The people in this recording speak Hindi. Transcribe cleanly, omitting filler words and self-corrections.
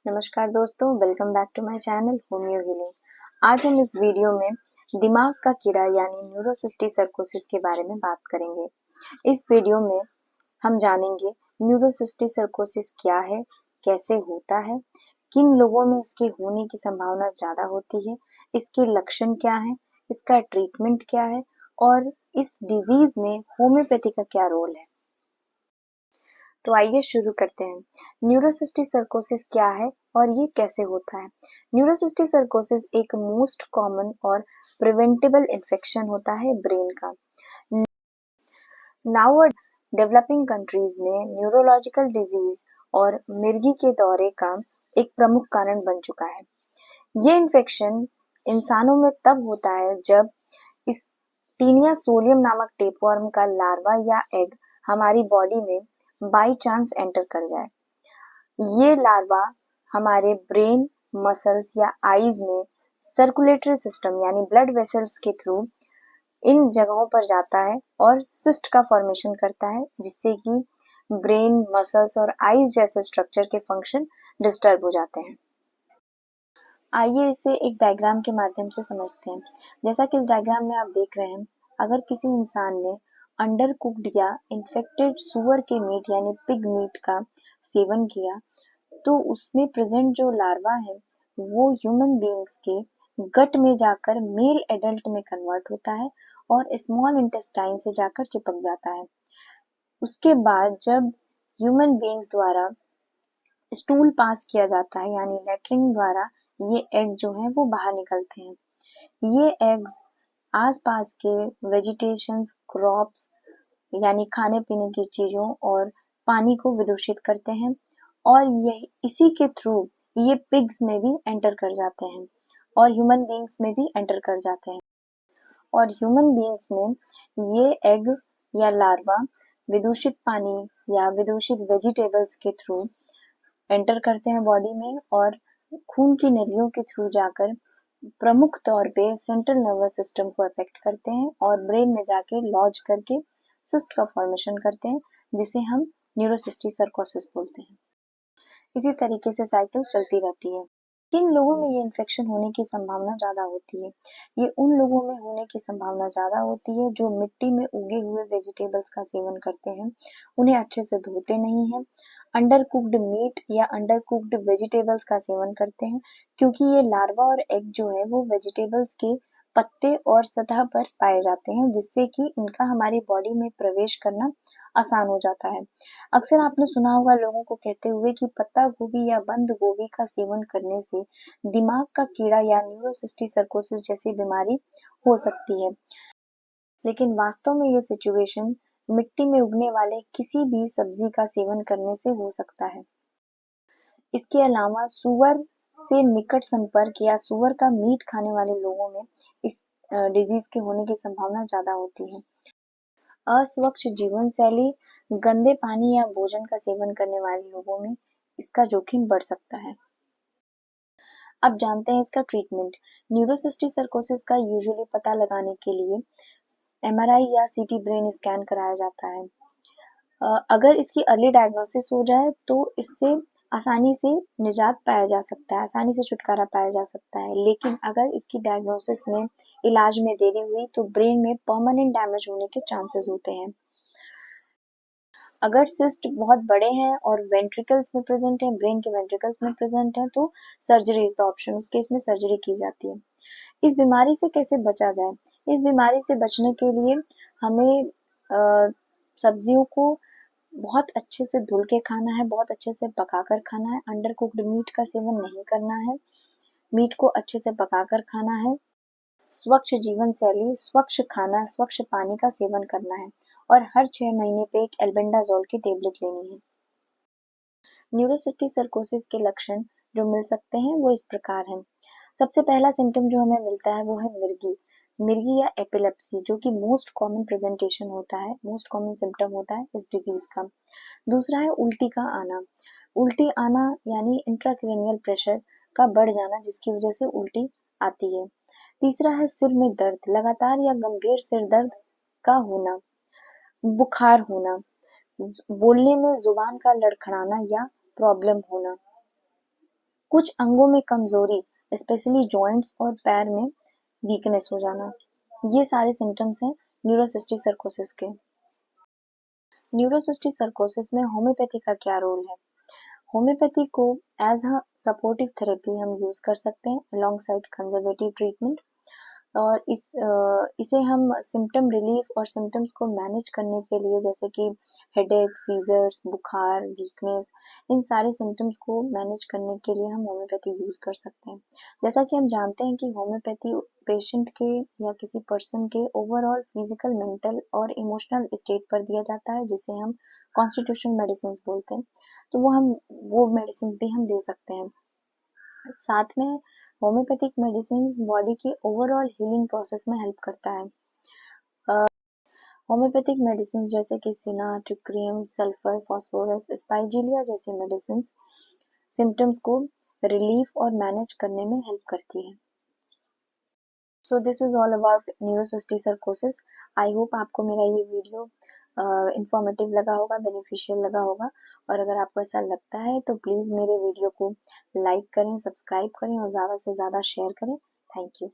नमस्कार दोस्तों, welcome back to my channel homeo healing. आज हम इस वीडियो में दिमाग का कीड़ा यानी न्यूरोसिस्टिक सर्कोसिस के बारे में बात करेंगे। इस वीडियो में हम जानेंगे न्यूरोसिस्टिक सर्कोसिस क्या है, कैसे होता है, किन लोगों में इसके होने की संभावना ज़्यादा होती है, इसके लक्षण क्या है, इसका ट्रीटमेंट क्या है और इस डिजीज में होम्योपैथी का क्या रोल है। तो आइए शुरू करते हैं। न्यूरोसिस्टिक सर्कोसिस क्या है और ये कैसे होता है। न्यूरोसिस्टिक सर्कोसिस एक मोस्ट कॉमन और प्रिवेंटेबल इन्फेक्शन होता है ब्रेन का। नाउ डेवलपिंग कंट्रीज में न्यूरोलॉजिकल डिजीज और मिर्गी के दौरे का एक प्रमुख कारण बन चुका है। ये इन्फेक्शन इंसानों में तब होता है जब इस टीनिया सोलियम नामक टेपवर्म का लार्वा या एग हमारी बॉडी में बाई चांस एंटर कर जाए। ये लार्वा हमारे ब्रेन, मसल्स या आईज में सर्कुलेटरी सिस्टम यानी ब्लड वेसल्स के थ्रू इन जगहों पर जाता है और सिस्ट का फॉर्मेशन करता है, जिससे कि ब्रेन, मसल्स और आईज जैसे स्ट्रक्चर के फंक्शन डिस्टर्ब हो जाते हैं। आइए इसे एक डायग्राम के माध्यम से समझते हैं। जैसा कि इस डायग्राम में आप देख रहे हैं, अगर किसी इंसान ने अंडर कुक्ड या इन्फेक्टेड सुअर के मीट यानी पिग मीट का सेवन किया तो उसमें प्रेजेंट जो लार्वा है वो ह्यूमन बीइंग्स के गट में जाकर मेल एडल्ट में कन्वर्ट होता है और स्मॉल इंटेस्टाइन से जाकर चिपक जाता है। उसके बाद जब ह्यूमन बीइंग्स द्वारा स्टूल पास किया जाता है यानी लेटरिन द्वारा ये एग जो है वो बाहर निकलते हैं। ये एग्स आसपास के वेजिटेशंस, क्रॉप्स यानी खाने पीने की चीजों और पानी को विदूषित करते हैं और यह इसी के थ्रू ये पिग्स में भी एंटर कर जाते हैं और ह्यूमन बीइंग्स में भी एंटर कर जाते हैं। और ह्यूमन बीइंग्स में ये एग या लार्वा विदूषित पानी या विदूषित वेजिटेबल्स के थ्रू एंटर करते हैं बॉडी में और खून की नलियों के थ्रू जाकर प्रमुख तौर पे सेंट्रल नर्वस सिस्टम को अफेक्ट करते हैं और ब्रेन में जाके लॉज करके सिस्ट का फॉर्मेशन करते हैं, जिसे हम न्यूरोसिस्टिक सर्कोसिस बोलते हैं। इसी तरीके से साइकिल चलती रहती है। किन लोगों में ये इन्फेक्शन होने की संभावना ज़्यादा होती है? ये उन लोगों में होने की संभावना ज़्यादा होती है जो मिट्टी में उगे हुए वेजिटेबल्स का सेवन करते हैं, उन्हें अच्छे से धोते नहीं हैं, अंडर कुक्ड मीट या अंडर कुक्ड वेजिटेबल्स का सेवन करते हैं, क्योंकि ये लार्वा और एग जो है वो वेजिटेबल्स के पत्ते और सतह पर पाए जाते हैं, जिससे कि इनका हमारी बॉडी में प्रवेश करना आसान हो जाता है। अक्सर आपने सुना होगा लोगों को कहते हुए कि पत्ता गोभी या बंद गोभी का सेवन करने से दिमाग का कीड़ा या न्यूरोसिस्टिक सर्कोसिस जैसी बीमारी हो सकती है, लेकिन वास्तव में ये सिचुएशन मिट्टी में उगने वाले किसी भी सब्जी का सेवन करने से हो सकता है। इसके अलावा सुअर से निकट संपर्क या सुअर का मीट खाने वाले लोगों में इस डिजीज के होने की संभावना ज्यादा होती है। अस्वच्छ जीवन शैली, गंदे पानी या भोजन का सेवन करने वाले लोगों में इसका जोखिम बढ़ सकता है। अब जानते हैं इसका ट्रीटमेंट। न्यूरोसिस्टिक सर्कोसिस का यूजुअली पता लगाने के लिए एमआरआई या सीटी ब्रेन स्कैन कराया जाता है। अगर इसकी अर्ली डायग्नोसिस हो जाए तो इससे आसानी से निजात पाया जा सकता है, आसानी से छुटकारा पाया जा सकता है। लेकिन अगर इसकी डायग्नोसिस में इलाज में देरी हुई तो ब्रेन में परमानेंट डैमेज होने के चांसेस होते हैं। अगर सिस्ट बहुत बड़े हैं और वेंट्रिकल्स में प्रेजेंट हैं, ब्रेन के वेंट्रिकल्स में प्रेजेंट हैं, तो सर्जरी इज द ऑप्शन। उस केस में सर्जरी की जाती है। इस बीमारी से कैसे बचा जाए? इस बीमारी से बचने के लिए हमें सब्जियों को बहुत अच्छे से धुल के खाना है, बहुत अच्छे से पकाकर खाना है, अंडर कुक्ड मीट का सेवन नहीं करना है, मीट को अच्छे से पकाकर खाना है, स्वच्छ जीवन शैली, स्वच्छ खाना, स्वच्छ पानी का सेवन करना है और हर 6 महीने पे एक एल्बेंडाजोल की टेबलेट लेनी है। न्यूरोसिस्टिक सर्कोसिस के लक्षण जो मिल सकते हैं वो इस प्रकार हैं। सबसे पहला सिम्टम जो हमें मिलता है वो है मिर्गी या एपिलेप्सी, जो कि मोस्ट कॉमन प्रेजेंटेशन होता है, मोस्ट कॉमन सिम्टम होता है इस डिजीज का। दूसरा है उल्टी का आना। उल्टी आना यानी इंट्राक्रेनियल प्रेशर का बढ़ जाना, जिसकी वजह से उल्टी आती है। तीसरा है सिर में दर्द, लगातार या गंभीर सिर दर्द का होना, बुखार होना, बोलने में जुबान का लड़खड़ाना या प्रॉब्लम होना। कुछ अंगों में कमजोरी, स्पेशली जॉइंट्स और पैर में वीकनेस हो जाना, ये सारे सिम्टम्स हैं न्यूरोसिस्टिक सर्कोसिस के। न्यूरोसिस्टिक सर्कोसिस में होम्योपैथी का क्या रोल है? होम्योपैथी को एज अ सपोर्टिव थेरेपी हम यूज कर सकते हैं अलोंग साइड कंजर्वेटिव ट्रीटमेंट, और इसे हम सिम्टम रिलीफ और सिम्टम्स को मैनेज करने के लिए, जैसे कि हेडेक, सीजर्स, बुखार, वीकनेस, इन सारे सिम्टम्स को मैनेज करने के लिए हम होम्योपैथी यूज कर सकते हैं। जैसा कि हम जानते हैं कि होम्योपैथी पेशेंट के या किसी पर्सन के ओवरऑल फिजिकल, मेंटल और इमोशनल स्टेट पर दिया जाता है, जिसे हम कॉन्स्टिट्यूशन मेडिसिन बोलते हैं। तो वो मेडिसिन भी हम दे सकते हैं। साथ में होम्योपैथिक मेडिसिन बॉडी के ओवरऑल हीलिंग प्रोसेस में हेल्प करता है। होम्योपैथिक मेडिसिन जैसे कि सिना, ट्रिक्रियम, सल्फर, फास्फोरस, स्पाइजिलिया जैसे मेडिसिन सिम्टम्स को रिलीफ और मैनेज करने में हेल्प करती है। So this is all about neurocystic cercosis. I hope आपको मेरा ये वीडियो इंफॉर्मेटिव लगा होगा, बेनिफिशियल लगा होगा, और अगर आपको ऐसा लगता है तो प्लीज़ मेरे वीडियो को लाइक करें, सब्सक्राइब करें और ज़्यादा से ज़्यादा शेयर करें। Thank you.